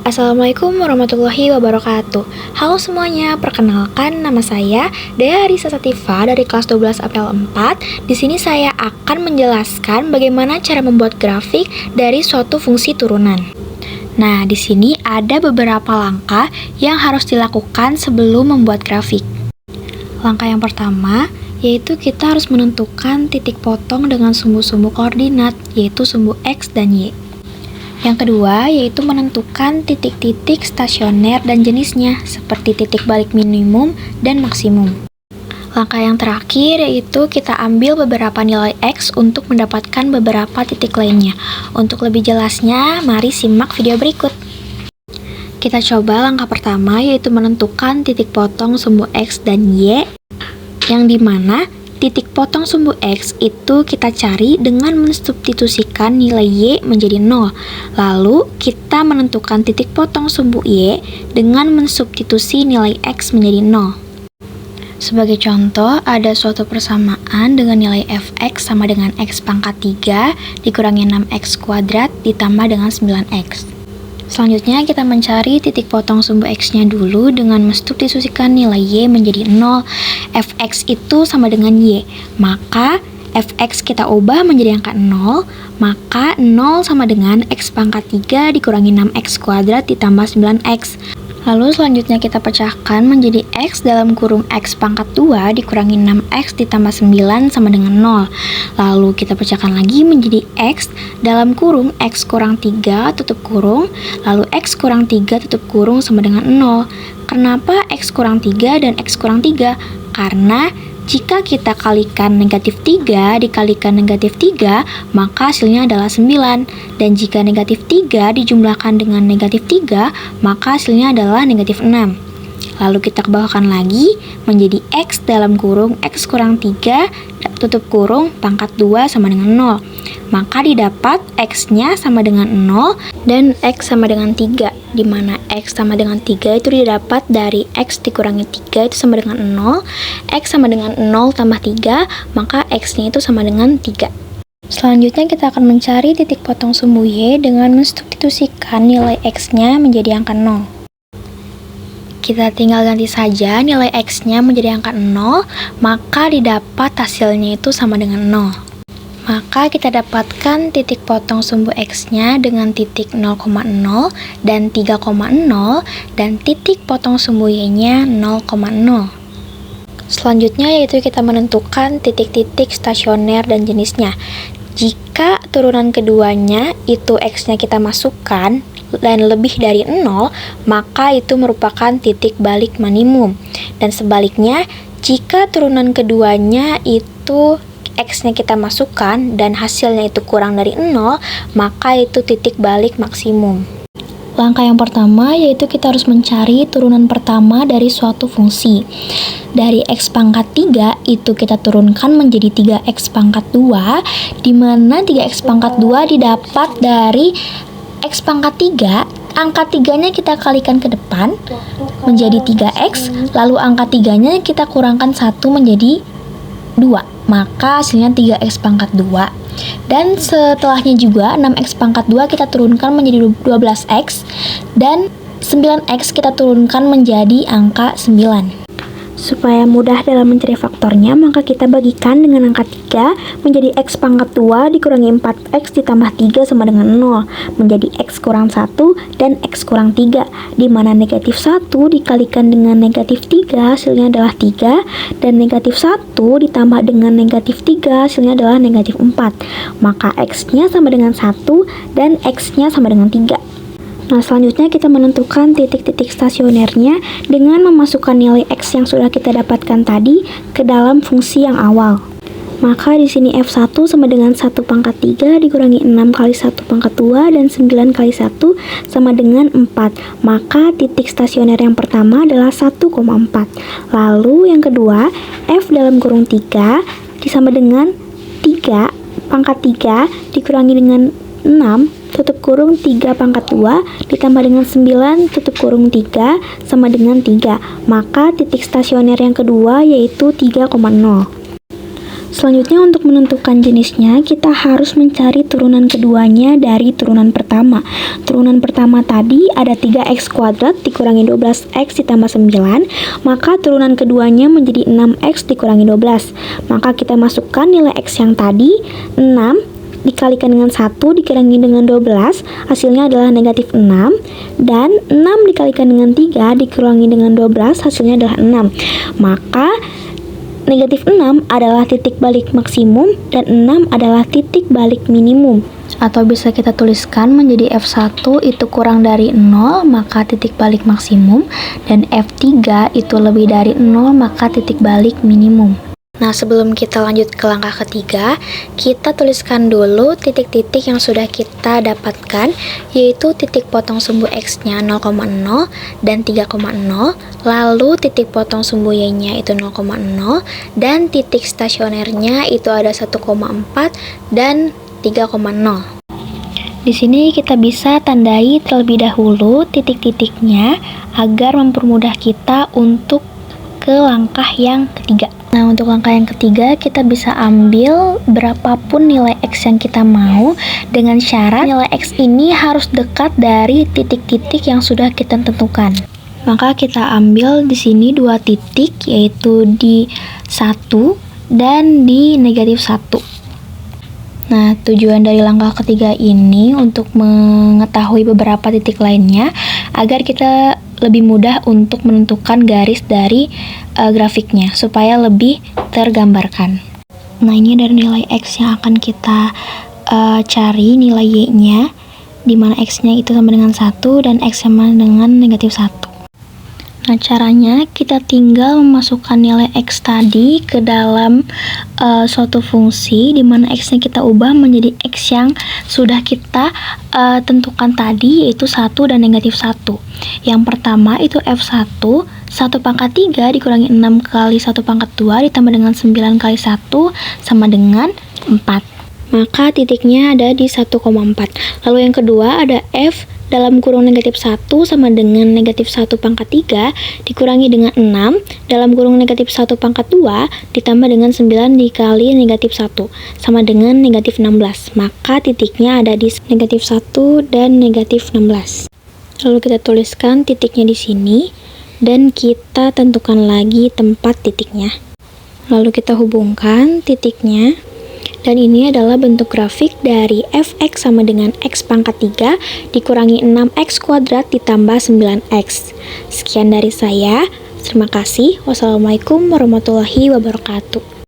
Assalamualaikum warahmatullahi wabarakatuh. Halo semuanya, perkenalkan nama saya Dea Arisa Sativa dari kelas 12 April 4. Di sini saya akan menjelaskan bagaimana cara membuat grafik dari suatu fungsi turunan. Nah, di sini ada beberapa langkah yang harus dilakukan sebelum membuat grafik. Langkah yang pertama yaitu kita harus menentukan titik potong dengan sumbu-sumbu koordinat, yaitu sumbu X dan Y. Yang kedua, yaitu menentukan titik-titik stasioner dan jenisnya, seperti titik balik minimum dan maksimum. Langkah yang terakhir, yaitu kita ambil beberapa nilai X untuk mendapatkan beberapa titik lainnya. Untuk lebih jelasnya, mari simak video berikut. Kita coba langkah pertama, yaitu menentukan titik potong sumbu X dan Y, yang dimana titik potong sumbu X itu kita cari dengan mensubstitusikan nilai Y menjadi 0. Lalu, kita menentukan titik potong sumbu Y dengan mensubstitusi nilai X menjadi 0. Sebagai contoh, ada suatu persamaan dengan nilai fx sama dengan x pangkat 3 dikurangi 6x kuadrat ditambah dengan 9x. Selanjutnya, kita mencari titik potong sumbu X-nya dulu dengan mensubstitusikan nilai Y menjadi 0. Fx itu sama dengan Y. Maka, Fx kita ubah menjadi angka 0. Maka, 0 sama dengan X pangkat 3 dikurangi 6X kuadrat ditambah 9X. Lalu selanjutnya kita pecahkan menjadi X dalam kurung X pangkat 2 dikurangi 6X ditambah 9 sama dengan 0. Lalu kita pecahkan lagi menjadi X dalam kurung X kurang 3 tutup kurung, lalu X kurang 3 tutup kurung sama dengan 0. Kenapa X kurang 3 dan X kurang 3? Karena jika kita kalikan negatif 3 dikalikan negatif 3, maka hasilnya adalah 9. Dan jika negatif 3 dijumlahkan dengan negatif 3, maka hasilnya adalah negatif 6. Lalu kita bawahkan lagi menjadi X dalam kurung X kurang 3 tutup kurung pangkat 2 sama dengan 0. Maka didapat X-nya sama dengan 0 dan X sama dengan 3, di mana X sama dengan 3 itu didapat dari X dikurangi 3 itu sama dengan 0. X sama dengan 0 tambah 3, maka X-nya itu sama dengan 3. Selanjutnya kita akan mencari titik potong sumbu Y dengan mensubstitusikan nilai X-nya menjadi angka 0. Kita tinggal ganti saja nilai X-nya menjadi angka 0, maka didapat hasilnya itu sama dengan 0. Maka kita dapatkan titik potong sumbu X-nya dengan titik 0,0 dan 3,0 dan titik potong sumbu Y-nya 0,0. Selanjutnya yaitu kita menentukan titik-titik stasioner dan jenisnya. Jika turunan keduanya itu X-nya kita masukkan dan lebih dari 0, maka itu merupakan titik balik minimum. Dan sebaliknya, jika turunan keduanya itu X-nya kita masukkan dan hasilnya itu kurang dari 0, maka itu titik balik maksimum. Langkah yang pertama yaitu kita harus mencari turunan pertama dari suatu fungsi. Dari X pangkat 3 itu kita turunkan menjadi 3X pangkat 2, di mana 3X pangkat 2 didapat dari X pangkat 3, angka 3-nya kita kalikan ke depan menjadi 3X, lalu angka 3-nya kita kurangkan 1 menjadi 2. Maka hasilnya 3X pangkat 2. Dan setelahnya juga 6X pangkat 2 kita turunkan menjadi 12X, dan 9X kita turunkan menjadi angka 9. Supaya mudah dalam mencari faktornya, maka kita bagikan dengan angka 3 menjadi X pangkat 2 dikurangi 4X ditambah 3 sama dengan 0, menjadi X kurang 1 dan X kurang 3, di mana negatif 1 dikalikan dengan negatif 3 hasilnya adalah 3, dan negatif 1 ditambah dengan negatif 3 hasilnya adalah negatif 4. Maka X-nya sama dengan 1 dan X-nya sama dengan 3. Nah, selanjutnya kita menentukan titik-titik stasionernya dengan memasukkan nilai X yang sudah kita dapatkan tadi ke dalam fungsi yang awal. Maka di sini F1 sama dengan 1 pangkat 3 dikurangi 6 kali 1 pangkat 2 dan 9 kali 1 sama dengan 4. Maka titik stasioner yang pertama adalah 1,4. Lalu yang kedua, F dalam kurung 3 sama dengan 3 pangkat 3 dikurangi dengan 6 tutup kurung 3 pangkat 2 ditambah dengan 9 tutup kurung 3 sama dengan 3. Maka titik stasioner yang kedua yaitu 3,0. Selanjutnya untuk menentukan jenisnya, kita harus mencari turunan keduanya dari turunan pertama. Turunan pertama tadi ada 3x kuadrat dikurangi 12x ditambah 9, maka turunan keduanya menjadi 6x dikurangi 12. Maka kita masukkan nilai x yang tadi, 6 dikalikan dengan 1 dikurangi dengan 12, hasilnya adalah negatif 6, dan 6 dikalikan dengan 3 dikurangi dengan 12, hasilnya adalah 6. Maka negatif 6 adalah titik balik maksimum dan 6 adalah titik balik minimum. Atau bisa kita tuliskan menjadi F1 itu kurang dari 0 maka titik balik maksimum, dan F3 itu lebih dari 0 maka titik balik minimum. Nah, sebelum kita lanjut ke langkah ketiga, kita tuliskan dulu titik-titik yang sudah kita dapatkan, yaitu titik potong sumbu X-nya 0,0 dan 3,0, lalu titik potong sumbu Y-nya itu 0,0, dan titik stasionernya itu ada 1,4 dan 3,0. Di sini kita bisa tandai terlebih dahulu titik-titiknya agar mempermudah kita untuk ke langkah yang ketiga. Nah, untuk langkah yang ketiga, kita bisa ambil berapapun nilai X yang kita mau dengan syarat nilai X ini harus dekat dari titik-titik yang sudah kita tentukan. Maka kita ambil di sini 2 titik, yaitu di 1 dan di negatif 1. Nah, tujuan dari langkah ketiga ini untuk mengetahui beberapa titik lainnya agar kita lebih mudah untuk menentukan garis dari grafiknya supaya lebih tergambarkan. Nah, ini dari nilai X yang akan kita cari nilai Y-nya, di mana X-nya itu sama dengan 1 dan X sama dengan negatif 1. Nah, caranya kita tinggal memasukkan nilai X tadi ke dalam suatu fungsi, di mana X-nya kita ubah menjadi X yang sudah kita tentukan tadi, yaitu 1 dan negatif 1. Yang pertama itu F1, 1 pangkat 3 dikurangi 6 kali 1 pangkat 2 ditambah dengan 9 kali 1 sama dengan 4. Maka titiknya ada di 1,4. Lalu yang kedua ada F dalam kurung negatif 1 sama dengan negatif 1 pangkat 3 dikurangi dengan 6 dalam kurung negatif 1 pangkat 2 ditambah dengan 9 dikali negatif 1 sama dengan negatif 16. Maka titiknya ada di negatif 1 dan negatif 16. Lalu kita tuliskan titiknya di sini dan kita tentukan lagi tempat titiknya. Lalu kita hubungkan titiknya. Dan ini adalah bentuk grafik dari fx sama dengan x pangkat 3 dikurangi 6x kuadrat ditambah 9x. Sekian dari saya. Terima kasih. Wassalamualaikum warahmatullahi wabarakatuh.